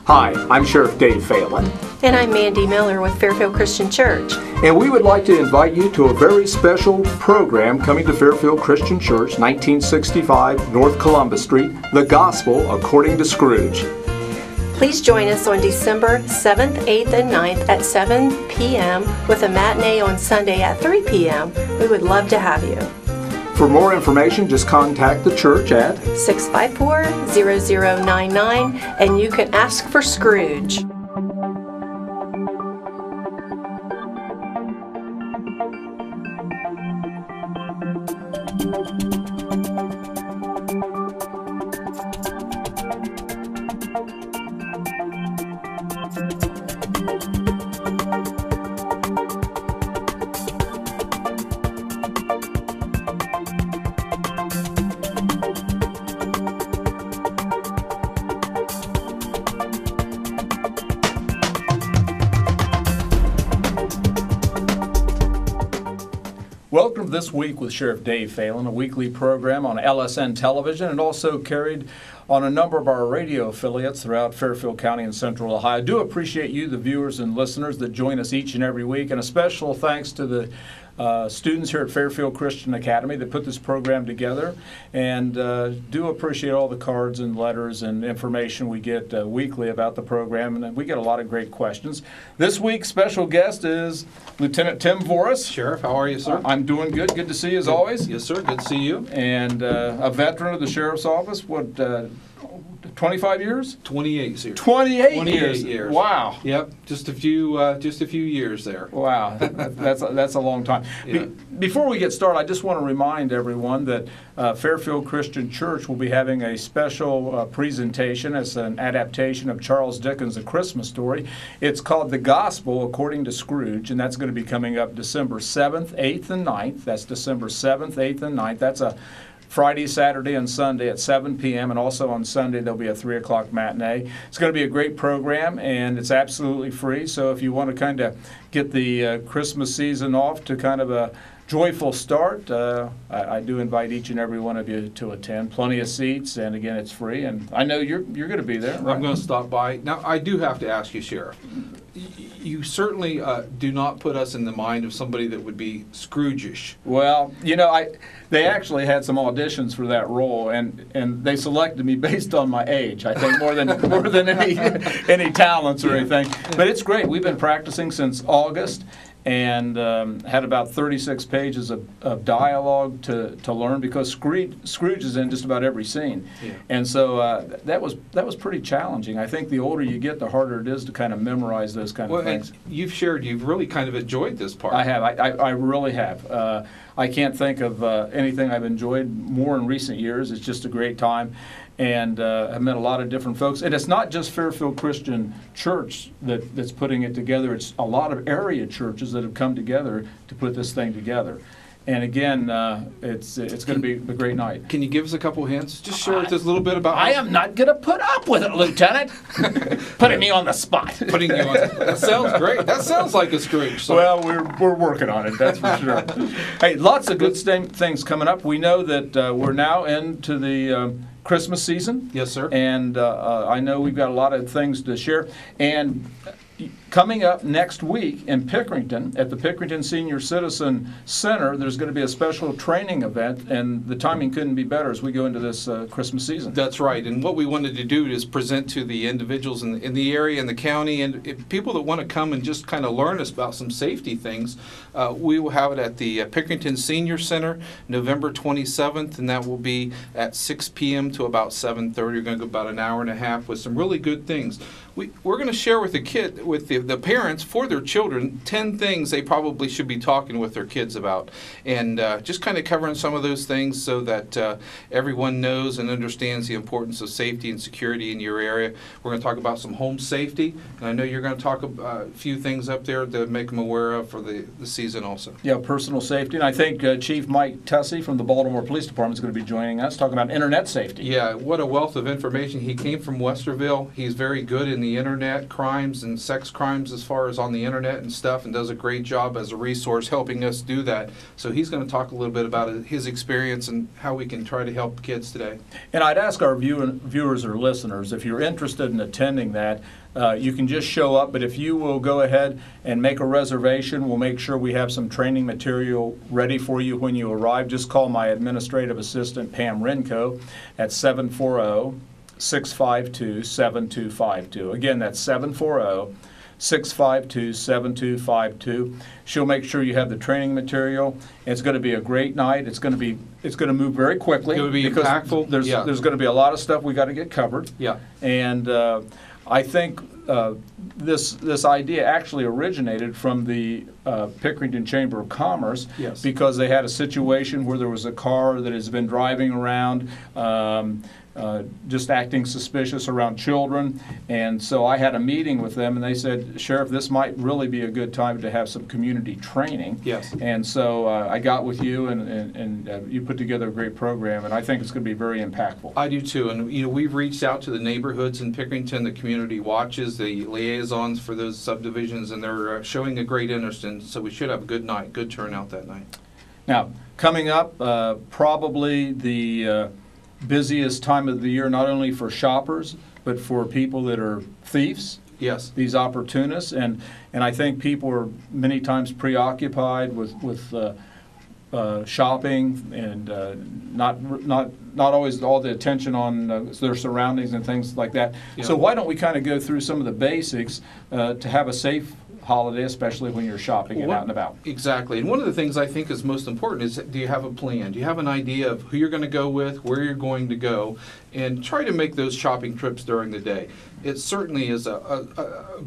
Hi, I'm Sheriff Dave Phalen. And I'm Mandy Miller with Fairfield Christian Church. And we would like to invite you to a very special program coming to Fairfield Christian Church, 1965 North Columbus Street, The Gospel According to Scrooge. Please join us on December 7th, 8th, and 9th at 7 p.m. with a matinee on Sunday at 3 p.m. We would love to have you. For more information, just contact the church at 654-0099 and you can ask for Scrooge. Welcome to This Week with Sheriff Dave Phalen, a weekly program on LSN television and also carried on a number of our radio affiliates throughout Fairfield County and Central Ohio. I do appreciate you, the viewers and listeners that join us each and every week, and a special thanks to the students here at Fairfield Christian Academy that put this program together, and do appreciate all the cards and letters and information we get weekly about the program, and we get a lot of great questions. This week's special guest is Lieutenant Tim Voris. Sheriff, how are you, sir? I'm doing good. Good to see you as always. Yes, sir. Good to see you. And a veteran of the Sheriff's Office, what, 25 years? 28 years. 28 years. Wow. Yep. Just a few years there. Wow. That's a long time. Yeah. Before we get started, I just want to remind everyone that Fairfield Christian Church will be having a special presentation as an adaptation of Charles Dickens' A Christmas Story. It's called The Gospel According to Scrooge, and that's going to be coming up December 7th, 8th, and 9th. That's December 7th, 8th, and 9th. That's a Friday, Saturday, and Sunday at 7 p.m. and also on Sunday there'll be a 3 o'clock matinee. It's going to be a great program, and it's absolutely free. So if you want to kind of get the Christmas season off to kind of a joyful start, I do invite each and every one of you to attend. Plenty of seats, and again, it's free. And I know you're going to be there. Right? I'm going to stop by. Now, I do have to ask you, Sheriff. You certainly do not put us in the mind of somebody that would be Scrooge-ish. Well, you know, they actually had some auditions for that role, and they selected me based on my age. I think more than any talents or anything. But it's great. We've been practicing since August, and had about 36 pages of dialogue to learn, because Scrooge is in just about every scene. Yeah. And so that was pretty challenging. I think the older you get, the harder it is to kind of memorize those kind of things. And you've really kind of enjoyed this part. I have. I really have. I can't think of anything I've enjoyed more in recent years. It's just a great time. And I've met a lot of different folks. And it's not just Fairfield Christian Church that's putting it together. It's a lot of area churches that have come together to put this thing together. And again, it's going to be a great night. Can you give us a couple hints? Just share with us a little bit about... I am not going to put up with it, Lieutenant. Putting me on the spot. Putting you on. That sounds great. That sounds like a Scrooge. So. Well, we're working on it, that's for sure. Hey, lots of good things coming up. We know that we're now into the Christmas season. Yes, sir. And I know we've got a lot of things to share. And coming up next week in Pickerington, at the Pickerington Senior Citizen Center, there's going to be a special training event, and the timing couldn't be better as we go into this Christmas season. That's right, and what we wanted to do is present to the individuals in the area, in the county, and people that want to come and just kind of learn us about some safety things. We will have it at the Pickerington Senior Center, November 27th, and that will be at 6 p.m. to about 7:30. We're going to go about an hour and a half with some really good things. We're going to share with the parents for their children 10 things they probably should be talking with their kids about, and just kind of covering some of those things so that everyone knows and understands the importance of safety and security in your area. We're going to talk about some home safety, and I know you're going to talk about a few things up there to make them aware of for the season also. Yeah, personal safety, and I think Chief Mike Tussey from the Baltimore Police Department is going to be joining us, talking about internet safety. Yeah, what a wealth of information. He came from Westerville. He's very good in the internet crimes and sex crimes crimes as far as on the internet and stuff, and does a great job as a resource helping us do that. So he's going to talk a little bit about his experience and how we can try to help kids today. And I'd ask our viewers or listeners, if you're interested in attending that, you can just show up, but if you will go ahead and make a reservation, we'll make sure we have some training material ready for you when you arrive. Just call my administrative assistant, Pam Renko, at 740-652-7252. Again, that's 740-652-7252. She'll make sure you have the training material. It's going to be a great night. It's going to move very quickly. It would be because impactful. There's going to be a lot of stuff we got to get covered. Yeah. And I think this idea actually originated from the Pickerington Chamber of Commerce. Yes. Because they had a situation where there was a car that has been driving around just acting suspicious around children. And so I had a meeting with them, and they said, Sheriff, this might really be a good time to have some community training. Yes. And so I got with you, and you put together a great program, and I think it's going to be very impactful. I do too, and we've reached out to the neighborhoods in Pickerington, the community watches, the liaisons for those subdivisions, and they're showing a great interest in. So we should have a good night, good turnout that night. Now, coming up, probably the busiest time of the year, not only for shoppers, but for people that are thieves. Yes. These opportunists, and I think people are many times preoccupied with shopping and not always all the attention on their surroundings and things like that. Yeah. So why don't we kind of go through some of the basics to have a safe holiday, especially when you're shopping and out and about. Exactly. And one of the things I think is most important is, do you have a plan? Do you have an idea of who you're going to go with, where you're going to go, and try to make those shopping trips during the day. It certainly is a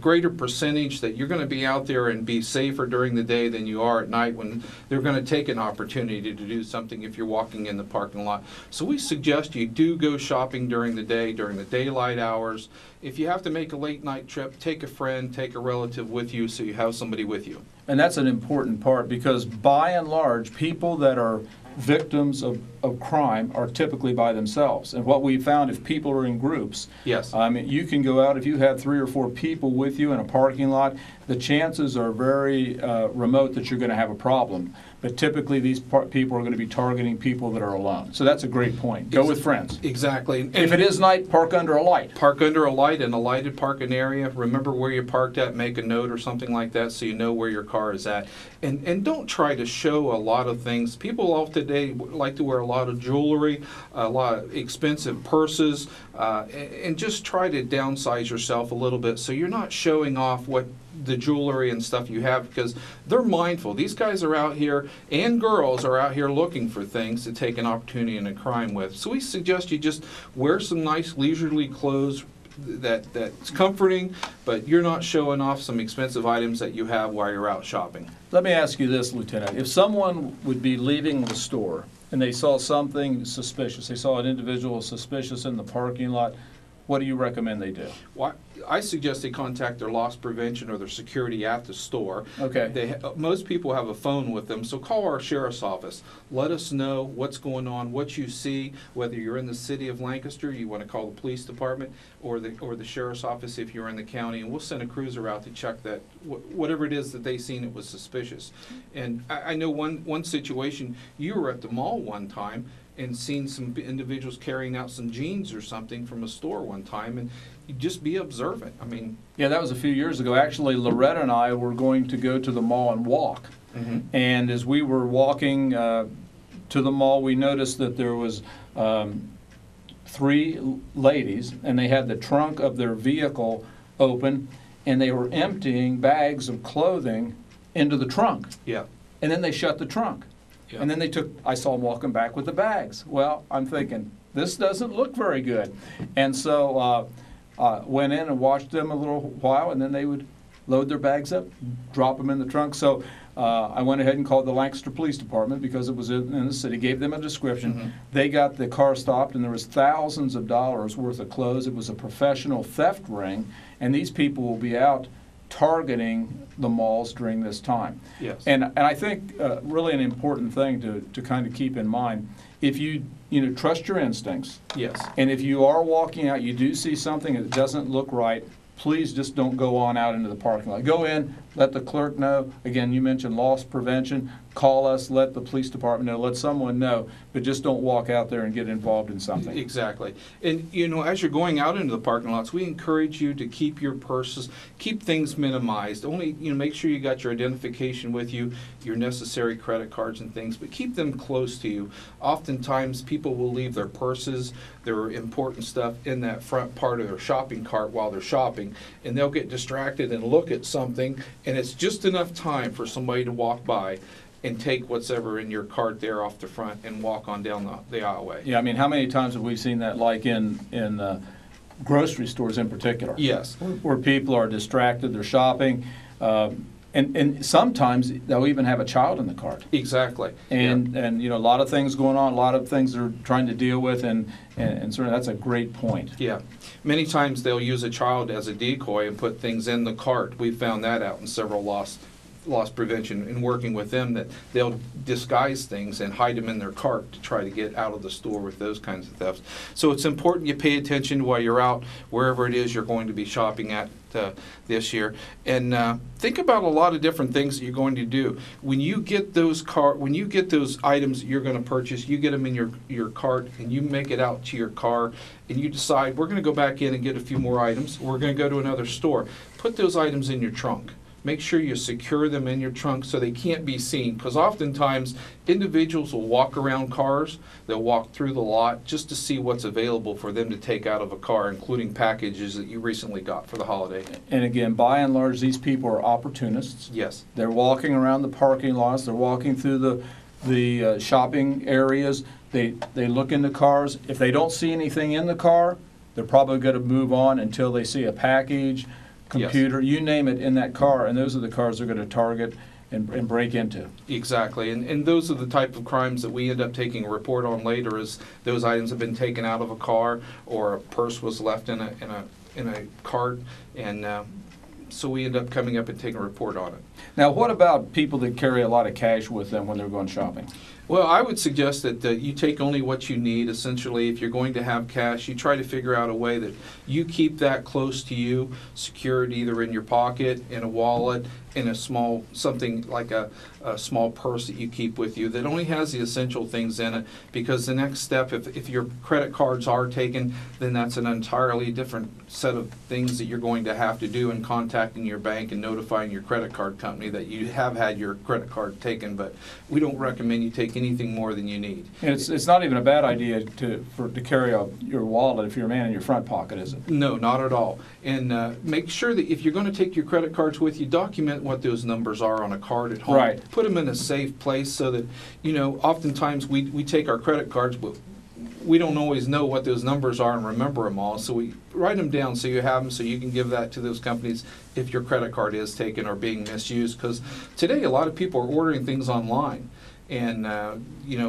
greater percentage that you're going to be out there and be safer during the day than you are at night when they're going to take an opportunity to do something if you're walking in the parking lot. So we suggest you do go shopping during the day, during the daylight hours. If you have to make a late night trip, take a friend, take a relative with you so you have somebody with you. And that's an important part, because by and large, people that are victims of crime are typically by themselves. And what we found, if people are in groups, yes, I mean, you can go out, if you have 3 or 4 people with you in a parking lot, the chances are very remote that you're going to have a problem. But typically these people are going to be targeting people that are alone. So that's a great point. Go with friends. Exactly. And if it is night, park under a light. Park under a light in a lighted parking area. Remember where you parked at, make a note or something like that so you know where your car is at. And don't try to show a lot of things. People all today like to wear a lot of jewelry, a lot of expensive purses, and just try to downsize yourself a little bit so you're not showing off what the jewelry and stuff you have, because they're mindful. These guys are out here, and girls are out here looking for things to take an opportunity in a crime with. So we suggest you just wear some nice leisurely clothes that's comforting, but you're not showing off some expensive items that you have while you're out shopping. Let me ask you this, Lieutenant. If someone would be leaving the store and they saw something suspicious, they saw an individual suspicious in the parking lot, what do you recommend they do? Well, I suggest they contact their loss prevention or their security at the store. Okay. Most people have a phone with them, so call our sheriff's office. Let us know what's going on, what you see, whether you're in the city of Lancaster, you want to call the police department, or the sheriff's office if you're in the county, and we'll send a cruiser out to check that, whatever it is that they seen it was suspicious. And I know one situation, you were at the mall one time and seen some individuals carrying out some jeans or something from a store one time, and you just be observant. I mean, yeah, that was a few years ago. Actually, Loretta and I were going to go to the mall and walk. mm-hmm. And as we were walking to the mall, we noticed that there was 3 ladies, and they had the trunk of their vehicle open, and they were emptying bags of clothing into the trunk. Yeah. And then they shut the trunk. Yeah. And then I saw them walking back with the bags. Well, I'm thinking, this doesn't look very good. And so went in and watched them a little while, and then they would load their bags up, drop them in the trunk. So I went ahead and called the Lancaster Police Department because it was in the city, gave them a description. Mm-hmm. They got the car stopped, and there was thousands of dollars worth of clothes. It was a professional theft ring, and these people will be out targeting the malls during this time. Yes. And I think really an important thing to kind of keep in mind, if you trust your instincts, Yes. and if you are walking out, you do see something that doesn't look right, please just don't go on out into the parking lot. Go in, let the clerk know. Again, you mentioned loss prevention. Call us, let the police department know, let someone know, but just don't walk out there and get involved in something. Exactly. And, as you're going out into the parking lots, we encourage you to keep your purses, keep things minimized. Only, make sure you got your identification with you, your necessary credit cards and things, but keep them close to you. Oftentimes, people will leave their purses, their important stuff in that front part of their shopping cart while they're shopping, and they'll get distracted and look at something, and it's just enough time for somebody to walk by and take what's ever in your cart there off the front and walk on down the aisleway. Yeah, I mean, how many times have we seen that, like in grocery stores in particular? Yes. Where people are distracted, they're shopping, and sometimes they'll even have a child in the cart. Exactly. And a lot of things going on, a lot of things they're trying to deal with, and certainly that's a great point. Yeah. Many times they'll use a child as a decoy and put things in the cart. We've found that out in several loss prevention and working with them, that they'll disguise things and hide them in their cart to try to get out of the store with those kinds of thefts. So it's important you pay attention while you're out, wherever it is you're going to be shopping at this year, and think about a lot of different things that you're going to do. When you get those items that you're going to purchase, you get them in your cart, and you make it out to your car, and you decide, we're going to go back in and get a few more items. We're going to go to another store. Put those items in your trunk. Make sure you secure them in your trunk so they can't be seen, because oftentimes individuals will walk around cars, they'll walk through the lot just to see what's available for them to take out of a car, including packages that you recently got for the holiday. And again, by and large, these people are opportunists. Yes. They're walking around the parking lots, they're walking through the shopping areas, they look into cars. If they don't see anything in the car, they're probably going to move on until they see a package, computer, yes, you name it, in that car, and those are the cars they're going to target and break into. Exactly, and those are the type of crimes that we end up taking a report on later, is those items have been taken out of a car, or a purse was left in a cart, and so we end up coming up and taking a report on it. Now, what about people that carry a lot of cash with them when they're going shopping? Well, I would suggest that you take only what you need. Essentially, if you're going to have cash, you try to figure out a way that you keep that close to you, secured either in your pocket, in a wallet, in a small, something like a small purse that you keep with you that only has the essential things in it, because the next step, if your credit cards are taken, then that's an entirely different set of things that you're going to have to do in contacting your bank and notifying your credit card company that you have had your credit card taken. But we don't recommend you take anything more than you need. And it's not even a bad idea to carry your wallet if you're a man in your front pocket, is it? No, not at all. And make sure that if you're going to take your credit cards with you, document what those numbers are on a card at home. Right. Put them in a safe place so that, oftentimes we take our credit cards, but we don't always know what those numbers are and remember them all. So we write them down so you have them, so you can give that to those companies if your credit card is taken or being misused. Because today a lot of people are ordering things online. And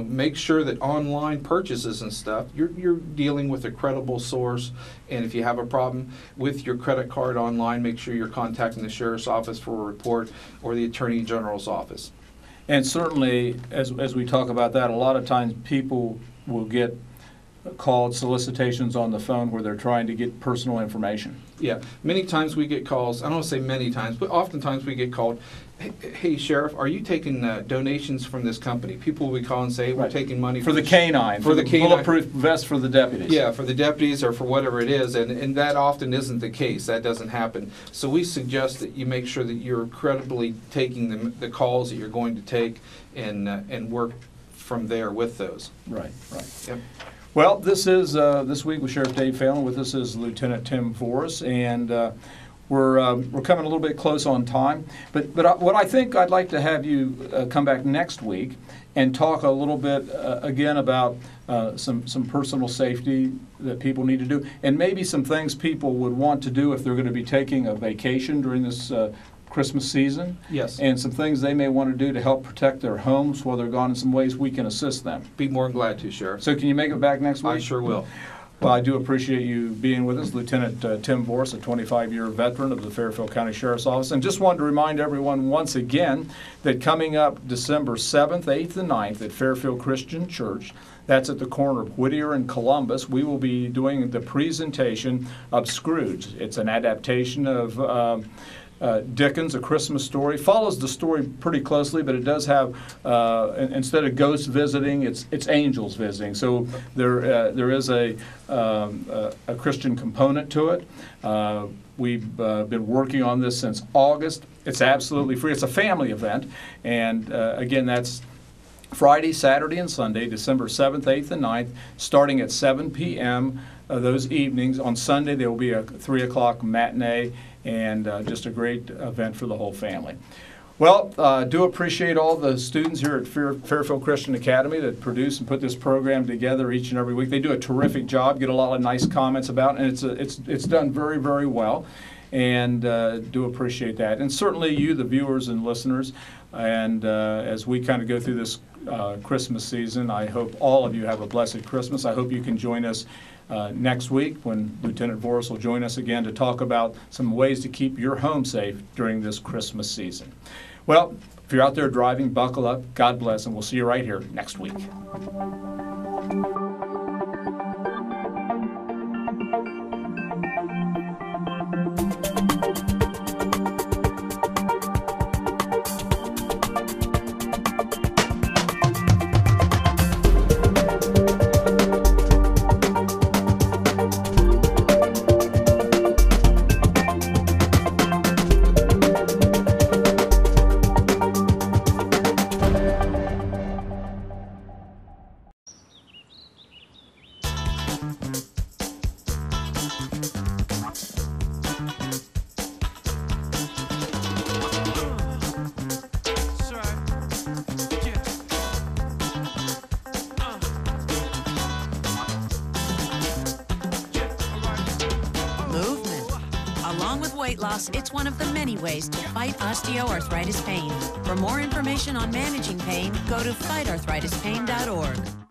make sure that online purchases and stuff, you're dealing with a credible source. And if you have a problem with your credit card online, make sure you're contacting the sheriff's office for a report, or the attorney general's office. And certainly, as we talk about that, a lot of times people will get called solicitations on the phone where they're trying to get personal information. Yeah, many times we get calls. I don't want to say many times, but oftentimes we get called, hey, Sheriff, are you taking donations from this company? People will call and say, we're taking money for the canine, for the bulletproof vest for the deputies. Yeah, for the deputies or for whatever it is, and that often isn't the case. That doesn't happen. So we suggest that you make sure that you're credibly taking the calls that you're going to take, and work from there with those. Right. Yep. Well, this is this week with Sheriff Dave Phalen. With us is Lieutenant Tim Voris, and we're coming a little bit close on time. But what I think I'd like to have you come back next week and talk a little bit again about some personal safety that people need to do, and maybe some things people would want to do if they're going to be taking a vacation during this Christmas season. Yes. And some things they may want to do to help protect their homes while they're gone, in some ways we can assist them. Be more than glad to, Sheriff. So can you make it back next week? I sure will. Well, I do appreciate you being with us, Lieutenant Tim Voris, a 25-year veteran of the Fairfield County Sheriff's Office. And just wanted to remind everyone once again that coming up December 7th, 8th, and 9th at Fairfield Christian Church, That's at the corner of Whittier and Columbus. We will be doing the presentation of Scrooge. It's an adaptation of Dickens' A Christmas Story. Follows the story pretty closely, but it does have, instead of ghosts visiting, it's angels visiting. So there is a Christian component to it. We've been working on this since August. It's absolutely free. It's a family event, and again, that's Friday, Saturday, and Sunday, December 7th, 8th, and 9th, starting at 7 p.m. Those evenings. On Sunday, there will be a 3 o'clock matinee, and just a great event for the whole family. Well, do appreciate all the students here at Fairfield Christian Academy that produce and put this program together each and every week. They do a terrific job, get a lot of nice comments about it, and it's done very, very well, and do appreciate that. And certainly you, the viewers and listeners, and as we kind of go through this Christmas season, I hope all of you have a blessed Christmas. I hope you can join us next week when Lieutenant Voris will join us again to talk about some ways to keep your home safe during this Christmas season. Well, if you're out there driving, buckle up. God bless, and we'll see you right here next week. Along with weight loss, it's one of the many ways to fight osteoarthritis pain. For more information on managing pain, go to fightarthritispain.org.